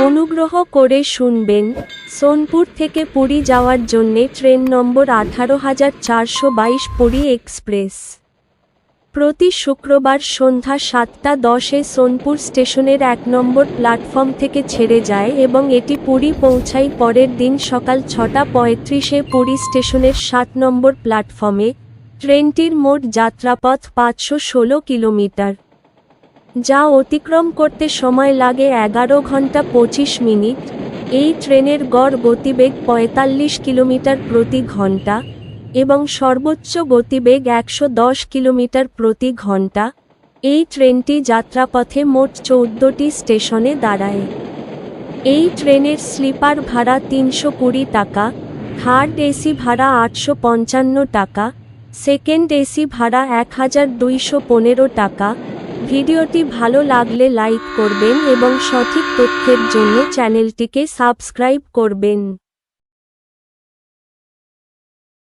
অনুগ্রহ করে শুনবেন, সোনপুর থেকে পুরী যাওয়ার জন্যে ট্রেন নম্বর 18422 পুরী এক্সপ্রেস প্রতি শুক্রবার সন্ধ্যা 7:10-এ সোনপুর স্টেশনের 1 নম্বর প্ল্যাটফর্ম থেকে ছেড়ে যায় এবং এটি পুরী পৌঁছায় পরের দিন সকাল 6:35-এ পুরী স্টেশনের 7 নম্বর প্ল্যাটফর্মে। ট্রেনটির মোট যাত্রাপথ 516 কিলোমিটার, যা অতিক্রম করতে সময় লাগে 11 ঘন্টা 25 মিনিট। এই ট্রেনের গড় গতিবেগ 45 কিলোমিটার প্রতি ঘন্টা এবং সর্বোচ্চ গতিবেগ 110 কিলোমিটার প্রতি ঘন্টা। এই ট্রেনটি যাত্রাপথে মোট 14টি স্টেশনে দাঁড়ায়। এই ট্রেনের স্লিপার ভাড়া 320 টাকা, থার্ড এসি ভাড়া 855 টাকা, সেকেন্ড এসি ভাড়া 1215 টাকা। ভিডিওটি ভালো লাগলে লাইক করবেন এবং সঠিক তথ্যের জন্য চ্যানেলটিকে সাবস্ক্রাইব করবেন।